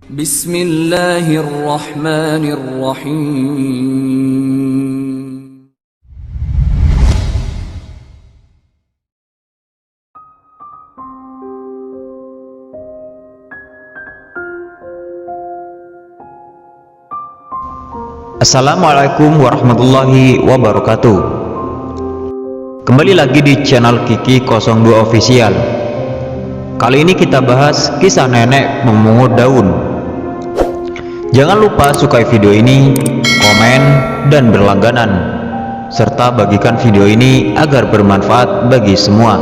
Bismillahirrahmanirrahim. Assalamualaikum warahmatullahi wabarakatuh. Kembali lagi di channel Kiki 02 Official. Kali ini kita bahas kisah nenek memungut daun. Jangan lupa sukai video ini, komen, dan berlangganan, serta bagikan video ini agar bermanfaat bagi semua.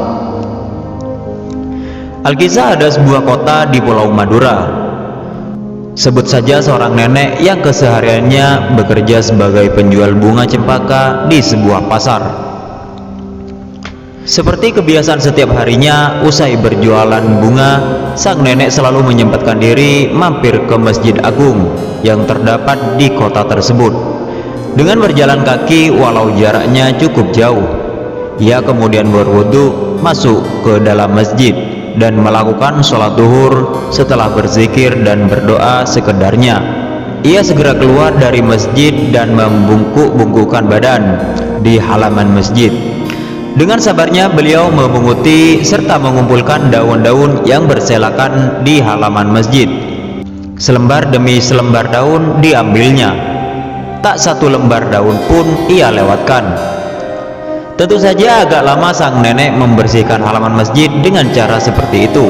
Alkisah ada sebuah kota di Pulau Madura. Sebut saja seorang nenek yang kesehariannya bekerja sebagai penjual bunga cempaka di sebuah pasar. Seperti kebiasaan setiap harinya, usai berjualan bunga, sang nenek selalu menyempatkan diri mampir ke Masjid Agung yang terdapat di kota tersebut. Dengan berjalan kaki walau jaraknya cukup jauh, ia kemudian berwudu, masuk ke dalam masjid, dan melakukan sholat duhur. Setelah berzikir dan berdoa sekedarnya, ia segera keluar dari masjid dan membungkuk-bungkukkan badan di halaman masjid. Dengan sabarnya beliau memunguti serta mengumpulkan daun-daun yang berserakan di halaman masjid. Selembar demi selembar daun diambilnya. Tak satu lembar daun pun ia lewatkan. Tentu saja agak lama sang nenek membersihkan halaman masjid dengan cara seperti itu.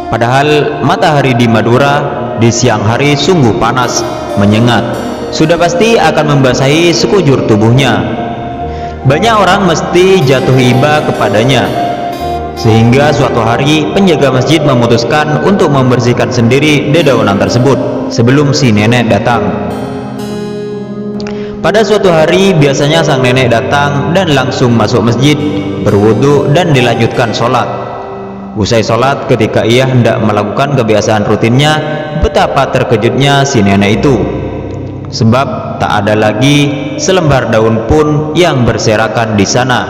Padahal matahari di Madura di siang hari sungguh panas, menyengat. Sudah pasti akan membasahi sekujur tubuhnya. Banyak orang mesti jatuh iba kepadanya. Sehingga suatu hari penjaga masjid memutuskan untuk membersihkan sendiri dedaunan tersebut sebelum si nenek datang. Pada suatu hari biasanya sang nenek datang dan langsung masuk masjid, berwudu dan dilanjutkan sholat. Usai sholat, ketika ia hendak melakukan kebiasaan rutinnya, betapa terkejutnya si nenek itu. Sebab tak ada lagi selembar daun pun yang berserakan di sana.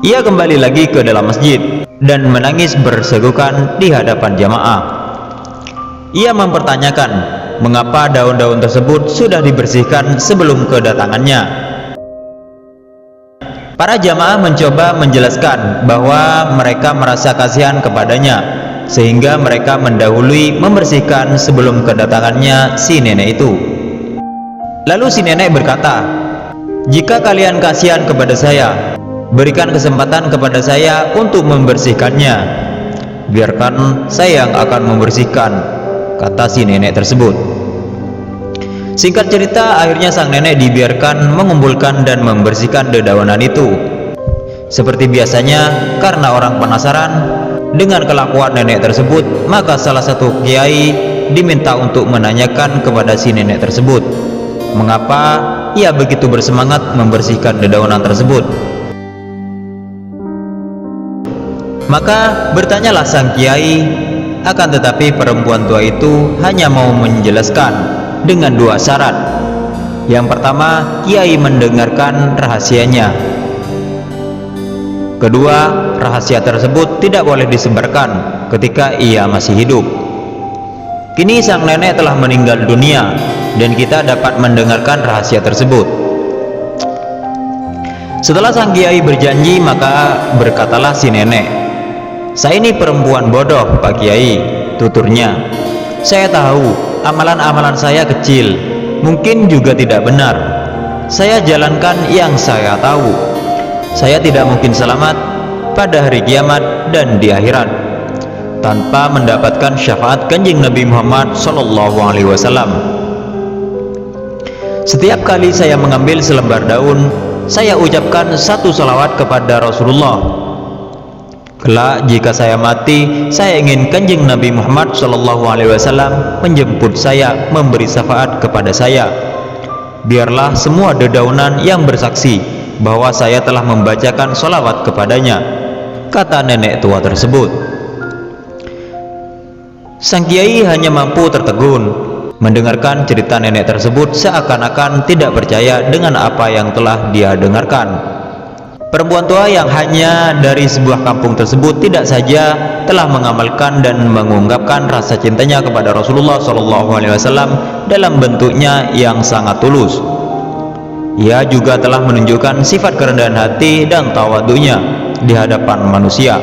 Ia kembali lagi ke dalam masjid dan menangis bersegukan di hadapan jamaah. Ia mempertanyakan mengapa daun-daun tersebut sudah dibersihkan sebelum kedatangannya. Para jamaah mencoba menjelaskan bahwa mereka merasa kasihan kepadanya, sehingga mereka mendahului membersihkan sebelum kedatangannya si nenek itu. Lalu si nenek berkata, "Jika kalian kasihan kepada saya, berikan kesempatan kepada saya untuk membersihkannya. Biarkan saya yang akan membersihkan," kata si nenek tersebut. Singkat cerita, akhirnya sang nenek dibiarkan mengumpulkan dan membersihkan dedaunan itu. Seperti biasanya, karena orang penasaran dengan kelakuan nenek tersebut, maka salah satu kiai diminta untuk menanyakan kepada si nenek tersebut mengapa ia begitu bersemangat membersihkan dedaunan tersebut. Maka bertanyalah sang kiai, akan tetapi perempuan tua itu hanya mau menjelaskan dengan dua syarat. Yang pertama, kiai mendengarkan rahasianya. Kedua, rahasia tersebut tidak boleh disebarkan ketika ia masih hidup. Kini sang nenek telah meninggal dunia dan kita dapat mendengarkan rahasia tersebut. Setelah sang kiai berjanji, maka berkatalah si nenek, "Saya ini perempuan bodoh, Pak Kiai," tuturnya. "Saya tahu amalan-amalan saya kecil, mungkin juga tidak benar. Saya jalankan yang saya tahu. Saya tidak mungkin selamat pada hari kiamat dan di akhirat tanpa mendapatkan syafaat Kanjeng Nabi Muhammad SAW. Setiap kali saya mengambil selembar daun, saya ucapkan satu salawat kepada Rasulullah. Kelak jika saya mati, saya ingin Kanjeng Nabi Muhammad SAW menjemput saya, memberi syafaat kepada saya. Biarlah semua dedaunan yang bersaksi bahwa saya telah membacakan salawat kepadanya," kata nenek tua tersebut. Sang kiai hanya mampu tertegun mendengarkan cerita nenek tersebut, seakan-akan tidak percaya dengan apa yang telah dia dengarkan. Perempuan tua yang hanya dari sebuah kampung tersebut tidak saja telah mengamalkan dan mengungkapkan rasa cintanya kepada Rasulullah SAW dalam bentuknya yang sangat tulus, ia juga telah menunjukkan sifat kerendahan hati dan tawadunya di hadapan manusia,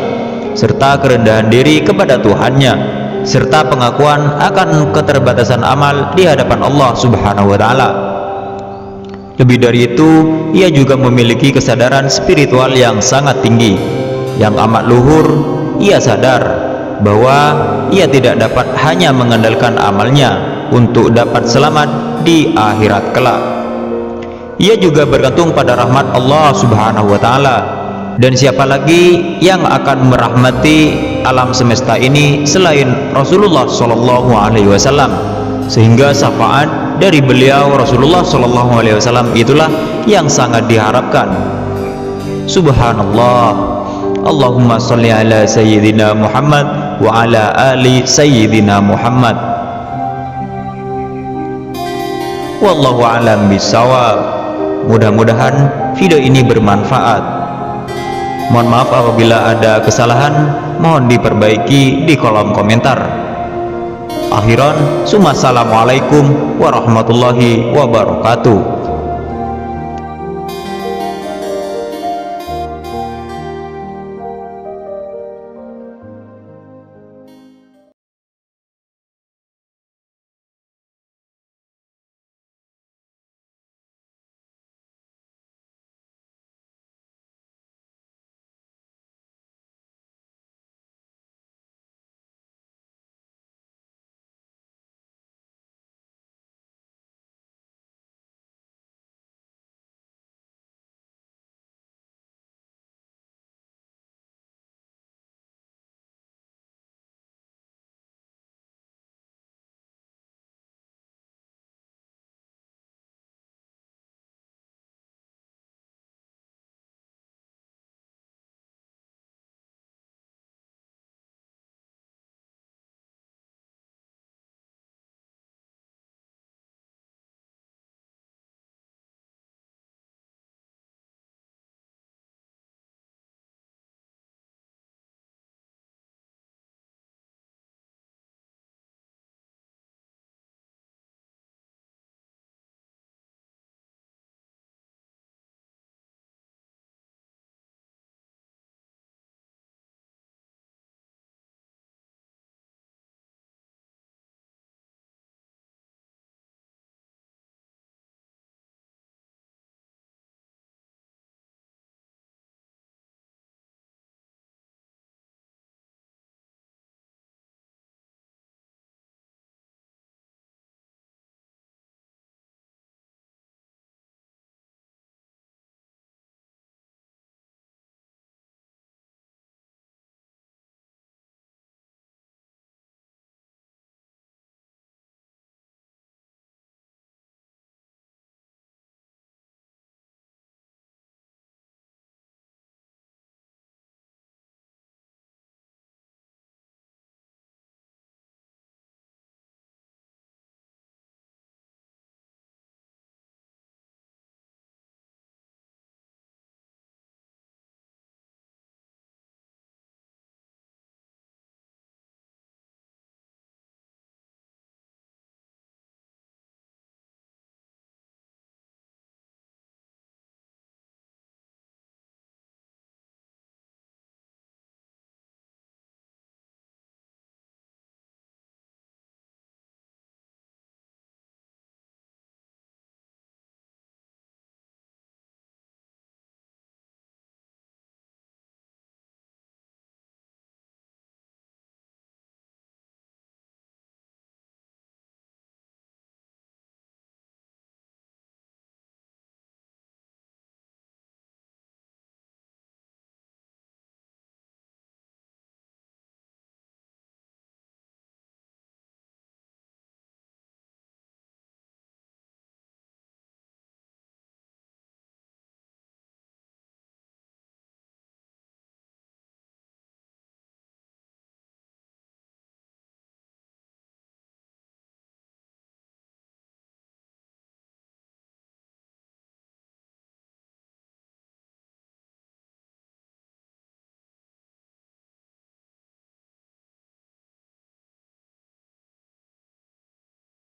serta kerendahan diri kepada Tuhannya, serta pengakuan akan keterbatasan amal di hadapan Allah Subhanahu wa Ta'ala. Lebih dari itu, ia juga memiliki kesadaran spiritual yang sangat tinggi, yang amat luhur. Ia sadar bahwa ia tidak dapat hanya mengandalkan amalnya untuk dapat selamat di akhirat kelak. Ia juga bergantung pada rahmat Allah Subhanahu wa Ta'ala, dan siapa lagi yang akan merahmati alam semesta ini selain Rasulullah Shallallahu Alaihi Wasallam, sehingga syafaat dari beliau Rasulullah Shallallahu Alaihi Wasallam itulah yang sangat diharapkan. Subhanallah, Allahumma sholli ala Sayyidina Muhammad wa ala ali Sayyidina Muhammad. Wallahu a'lam bishawab. Mudah-mudahan video ini bermanfaat. Mohon maaf apabila ada kesalahan, mohon diperbaiki di kolom komentar. Akhiran, assalamualaikum warahmatullahi wabarakatuh.